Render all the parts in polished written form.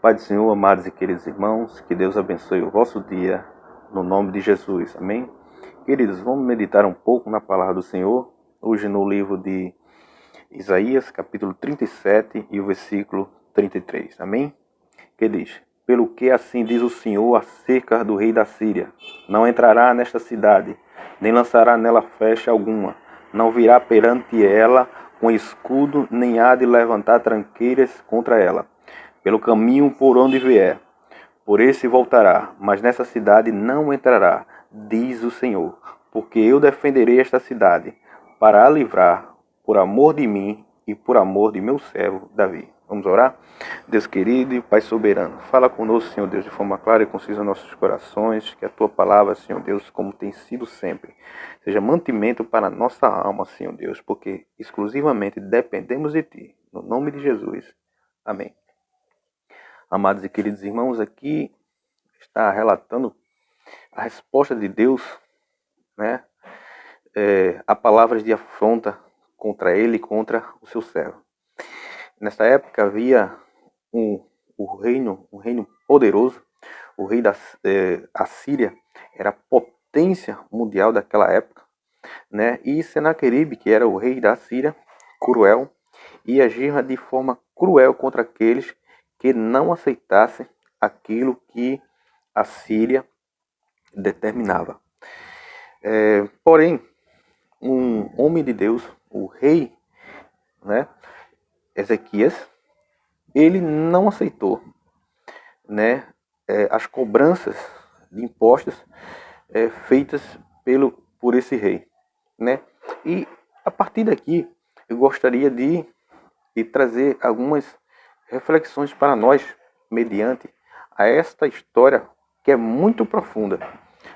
Pai do Senhor, amados e queridos irmãos, que Deus abençoe o vosso dia, no nome de Jesus, amém? Queridos, vamos meditar um pouco na palavra do Senhor, hoje no livro de Isaías, capítulo 37 e o versículo 33, amém? Que diz: Pelo que assim diz o Senhor acerca do rei da Síria: Não entrará nesta cidade, nem lançará nela flecha alguma, não virá perante ela com escudo, nem há de levantar tranqueiras contra ela. Pelo caminho por onde vier, por esse voltará, mas nessa cidade não entrará, diz o Senhor, porque eu defenderei esta cidade, para a livrar, por amor de mim e por amor de meu servo Davi. Vamos orar? Deus querido e Pai soberano, fala conosco, Senhor Deus, de forma clara e concisa nos nossos corações, que a Tua palavra, Senhor Deus, como tem sido sempre, seja mantimento para a nossa alma, Senhor Deus, porque exclusivamente dependemos de Ti. No nome de Jesus. Amém. Amados e queridos irmãos, aqui está relatando a resposta de Deus, né, a palavras de afronta contra ele e contra o seu servo. Nessa época havia um reino poderoso, o rei da Assíria, era a potência mundial daquela época, né, e Senaqueribe, que era o rei da Síria, cruel, e agir de forma cruel contra aqueles que não aceitassem aquilo que a Síria determinava. Porém, um homem de Deus, o rei, né, Ezequias, ele não aceitou, né, as cobranças de impostos feitas por esse rei, né? E a partir daqui eu gostaria de trazer algumas reflexões para nós, mediante a esta história que é muito profunda.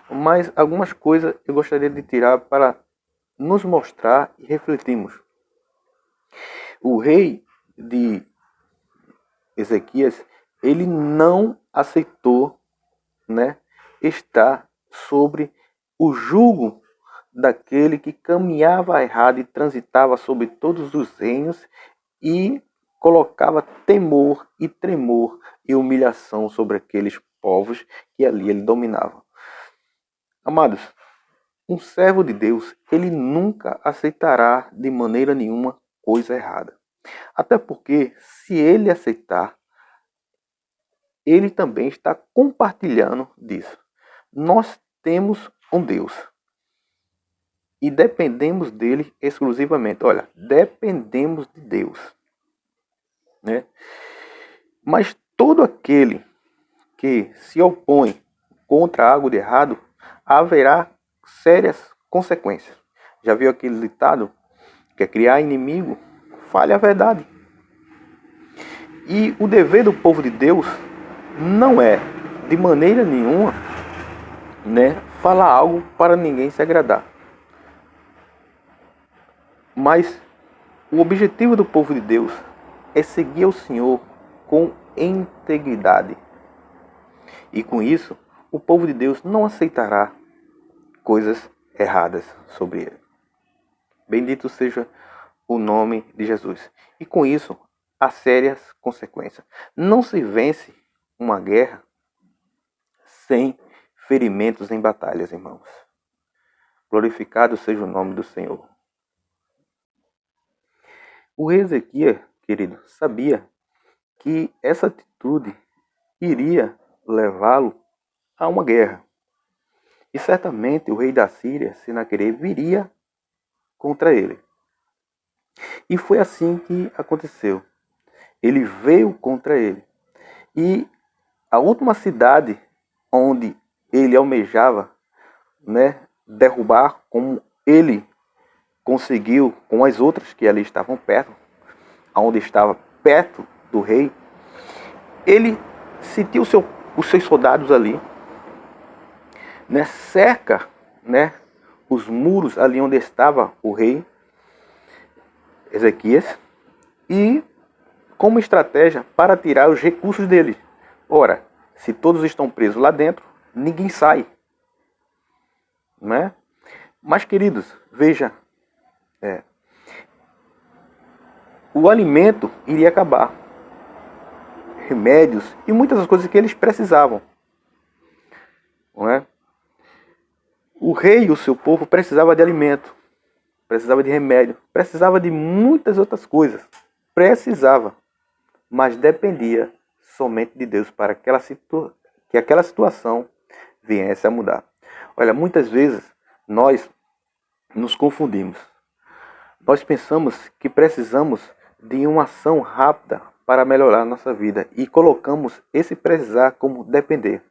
Mas algumas coisas eu gostaria de tirar para nos mostrar e refletirmos. O rei de Ezequias, ele não aceitou, né, estar sobre o jugo daquele que caminhava errado e transitava sobre todos os reinos e colocava temor e tremor e humilhação sobre aqueles povos que ali ele dominava. Amados, um servo de Deus, ele nunca aceitará de maneira nenhuma coisa errada. Até porque, se ele aceitar, ele também está compartilhando disso. Nós temos um Deus e dependemos dele exclusivamente. Olha, dependemos de Deus, né? Mas todo aquele que se opõe contra algo de errado, haverá sérias consequências. Já viu aquele ditado que é criar inimigo? Fale a verdade. E o dever do povo de Deus não é, de maneira nenhuma, né, falar algo para ninguém se agradar. Mas o objetivo do povo de Deus é seguir o Senhor com integridade. E com isso, o povo de Deus não aceitará coisas erradas sobre ele. Bendito seja o nome de Jesus. E com isso, há sérias consequências. Não se vence uma guerra sem ferimentos em batalhas, irmãos. Glorificado seja o nome do Senhor. O rei Ezequias, querido, sabia que essa atitude iria levá-lo a uma guerra. E certamente o rei da Síria, Senaqueribe, viria contra ele. E foi assim que aconteceu. Ele veio contra ele. E a última cidade onde ele almejava, né, derrubar, como ele conseguiu com as outras que ali estavam perto, onde estava perto do rei, ele sentiu os seus soldados ali, né, cerca, né, os muros ali onde estava o rei Ezequias, e como estratégia para tirar os recursos dele. Ora, se todos estão presos lá dentro, ninguém sai, né? Mas, queridos, veja, o alimento iria acabar. remédios e muitas das coisas que eles precisavam. Não é? O rei e o seu povo precisava de alimento, precisava de remédio, precisava de muitas outras coisas. Precisava, mas dependia somente de Deus para que aquela situação viesse a mudar. Olha, muitas vezes nós nos confundimos. Nós pensamos que precisamos de uma ação rápida para melhorar a nossa vida e colocamos esse precisar como depender.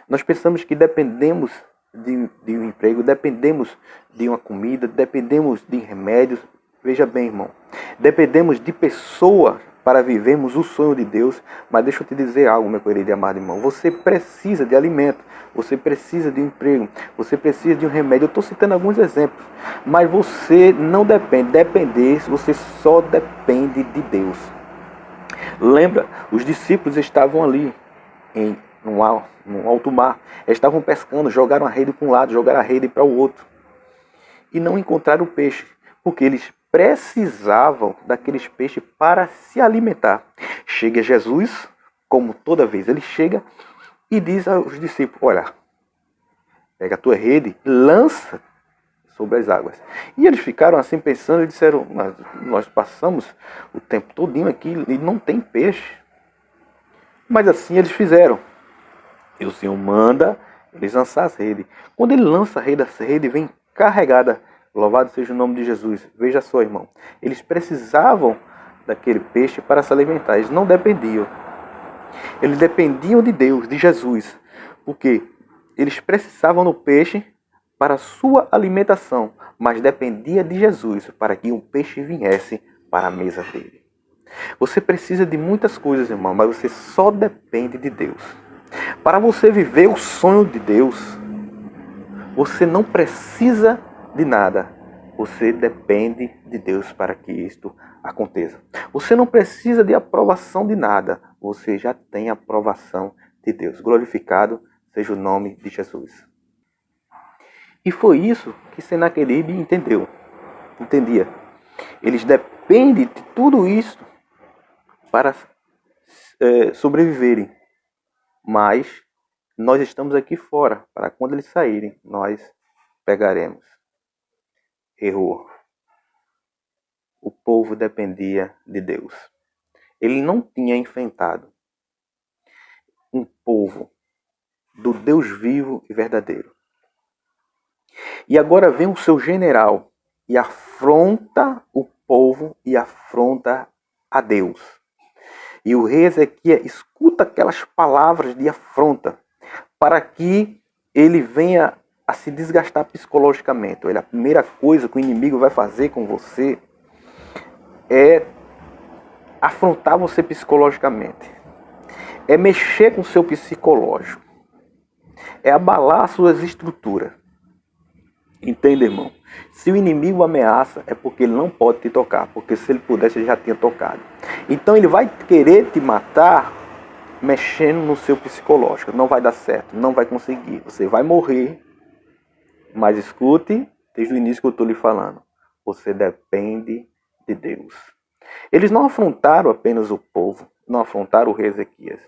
Nós pensamos que dependemos de um emprego, dependemos de uma comida, dependemos de remédios. Veja bem, irmão, dependemos de pessoas para vivermos o sonho de Deus, mas deixa eu te dizer algo, meu querido e amado irmão. Você precisa de alimento, você precisa de um emprego, você precisa de um remédio. Eu estou citando alguns exemplos, mas você não depende. Depender, você só depende de Deus. Lembra, os discípulos estavam ali no alto mar, eles estavam pescando, jogaram a rede para um lado, jogaram a rede para o outro e não encontraram o peixe, porque eles precisavam daqueles peixes para se alimentar. Chega Jesus, como toda vez ele chega, e diz aos discípulos: olha, pega a tua rede, lança sobre as águas. E eles ficaram assim pensando e disseram: mas nós passamos o tempo todinho aqui e não tem peixe. Mas assim eles fizeram. E o Senhor manda eles lançar as redes. Quando ele lança a rede vem carregada. Louvado seja o nome de Jesus. Veja só, irmão. Eles precisavam daquele peixe para se alimentar. Eles não dependiam. Eles dependiam de Deus, de Jesus. Porque eles precisavam do peixe para a sua alimentação. Mas dependia de Jesus para que o peixe viesse para a mesa dele. Você precisa de muitas coisas, irmão, mas você só depende de Deus. Para você viver o sonho de Deus, você não precisa de nada. Você depende de Deus para que isto aconteça. Você não precisa de aprovação de nada. Você já tem a aprovação de Deus. Glorificado seja o nome de Jesus. E foi isso que Senaqueribe entendia. Eles dependem de tudo isso para sobreviverem. Mas nós estamos aqui fora, para quando eles saírem, nós pegaremos. Errou. O povo dependia de Deus. Ele não tinha enfrentado um povo do Deus vivo e verdadeiro. E agora vem o seu general e afronta o povo e afronta a Deus. E o rei Ezequias escuta aquelas palavras de afronta para que ele venha a se desgastar psicologicamente. Olha, a primeira coisa que o inimigo vai fazer com você é afrontar você psicologicamente. É mexer com o seu psicológico. É abalar suas estruturas. Entende, irmão? Se o inimigo ameaça, é porque ele não pode te tocar. Porque se ele pudesse, ele já tinha tocado. Então ele vai querer te matar mexendo no seu psicológico. Não vai dar certo, não vai conseguir. Você vai morrer. Mas escute, desde o início que eu estou lhe falando. Você depende de Deus. Eles não afrontaram apenas o povo, não afrontaram o rei Ezequias.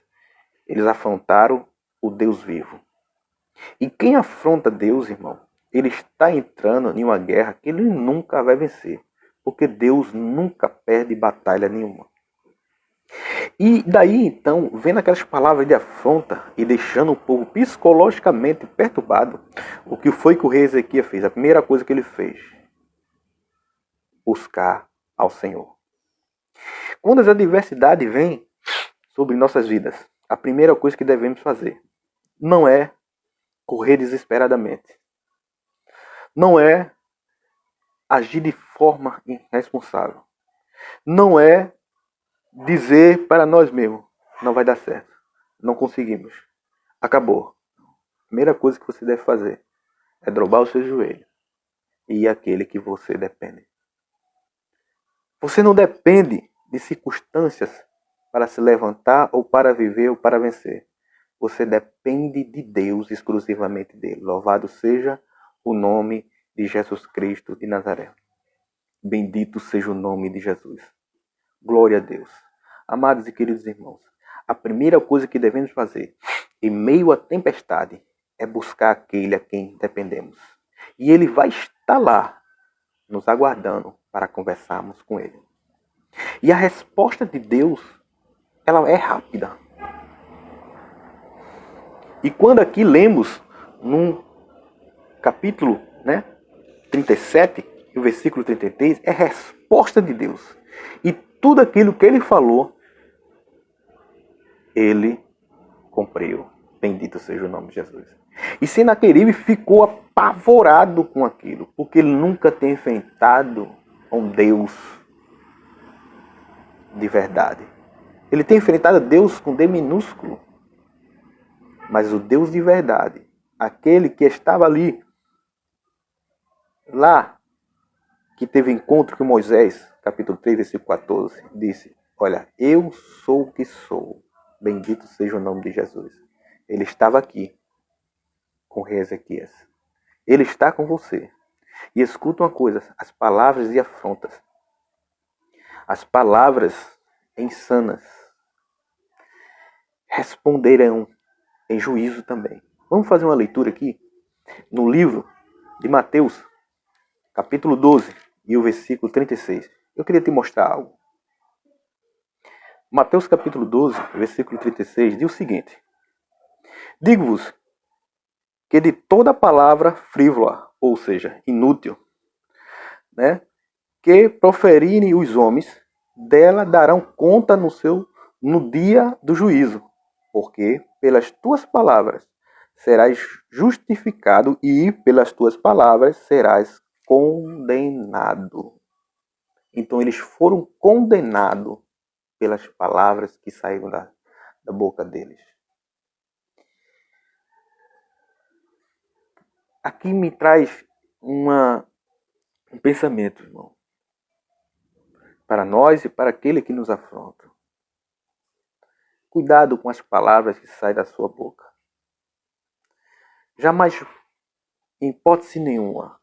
Eles afrontaram o Deus vivo. E quem afronta Deus, irmão, ele está entrando em uma guerra que ele nunca vai vencer. Porque Deus nunca perde batalha nenhuma. E daí então, vendo aquelas palavras de afronta e deixando o povo psicologicamente perturbado, o que foi que o rei Ezequias fez? A primeira coisa que ele fez: buscar ao Senhor. Quando as adversidades vêm sobre nossas vidas, a primeira coisa que devemos fazer não é correr desesperadamente. Não é agir de forma irresponsável. Não é dizer para nós mesmos: não vai dar certo, não conseguimos, acabou. A primeira coisa que você deve fazer é dobrar o seu joelho e ir àquele que você depende. Você não depende de circunstâncias para se levantar ou para viver ou para vencer. Você depende de Deus, exclusivamente dele. Louvado seja o nome de Jesus Cristo de Nazaré. Bendito seja o nome de Jesus. Glória a Deus. Amados e queridos irmãos, a primeira coisa que devemos fazer em meio à tempestade é buscar aquele a quem dependemos. E ele vai estar lá, nos aguardando para conversarmos com ele. E a resposta de Deus, ela é rápida. E quando aqui lemos num capítulo 37, o versículo 33, é resposta de Deus. E tudo aquilo que ele falou, ele cumpriu. Bendito seja o nome de Jesus. E Senaqueribe ficou apavorado com aquilo, porque ele nunca tinha enfrentado um Deus de verdade. Ele tem enfrentado Deus com D minúsculo. Mas o Deus de verdade, aquele que estava ali, lá, que teve encontro com Moisés, capítulo 3, versículo 14, disse: olha, eu sou o que sou. Bendito seja o nome de Jesus. Ele estava aqui com o rei Ezequias. Ele está com você. E escuta uma coisa, as palavras de afrontas, as palavras insanas, responderão em juízo também. Vamos fazer uma leitura aqui no livro de Mateus, capítulo 12 e o versículo 36. Eu queria te mostrar algo. Mateus capítulo 12, versículo 36 diz o seguinte: digo-vos que de toda palavra frívola, ou seja, inútil, que proferirem os homens, dela darão conta no dia do juízo, porque pelas tuas palavras serás justificado e pelas tuas palavras serás condenado. Então eles foram condenados pelas palavras que saíram da boca deles. Aqui me traz um pensamento, irmão, para nós e para aquele que nos afronta. Cuidado com as palavras que saem da sua boca. Jamais, em hipótese nenhuma,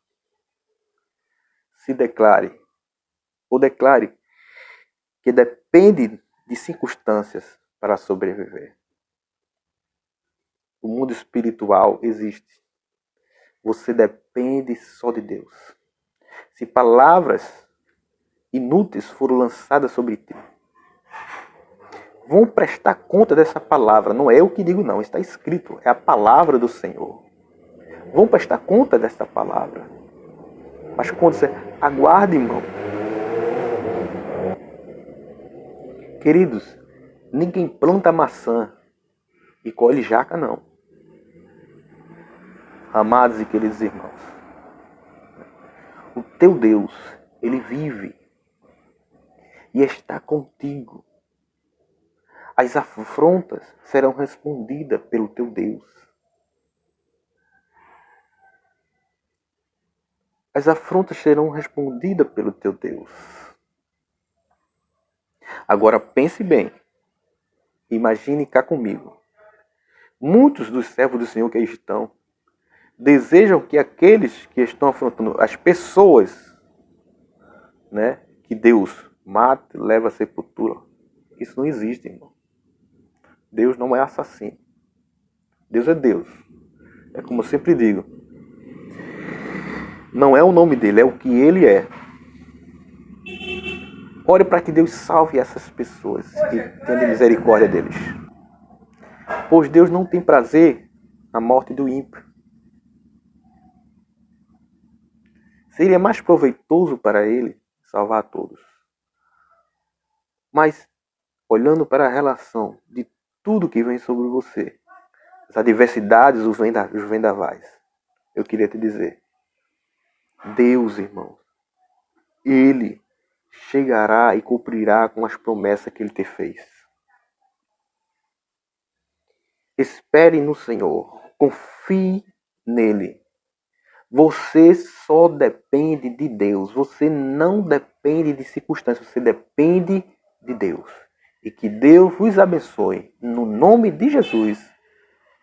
se declare que depende de circunstâncias para sobreviver. O mundo espiritual existe. Você depende só de Deus. Se palavras inúteis foram lançadas sobre ti, vão prestar conta dessa palavra. Não é eu que digo, não. Está escrito. É a palavra do Senhor. Vão prestar conta dessa palavra. Mas quando você aguarde, irmão. Queridos, ninguém planta maçã e colhe jaca, não. Amados e queridos irmãos, o teu Deus, ele vive e está contigo. As afrontas serão respondidas pelo teu Deus. As afrontas serão respondidas pelo teu Deus. Agora pense bem. Imagine cá comigo. Muitos dos servos do Senhor que aí estão desejam que aqueles que estão afrontando as pessoas, que Deus mate, leva à sepultura. Isso não existe, irmão. Deus não é assassino. Deus é Deus. É como eu sempre digo. Não é o nome dele, é o que ele é. Ore para que Deus salve essas pessoas e tenha misericórdia deles. Pois Deus não tem prazer na morte do ímpio. Seria mais proveitoso para ele salvar a todos. Mas, olhando para a relação de tudo que vem sobre você, as adversidades, os vendavais, eu queria te dizer, Deus, irmão, ele chegará e cumprirá com as promessas que ele te fez. Espere no Senhor, confie nele. Você só depende de Deus, você não depende de circunstâncias, você depende de Deus. E que Deus vos abençoe, no nome de Jesus.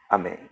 Amém.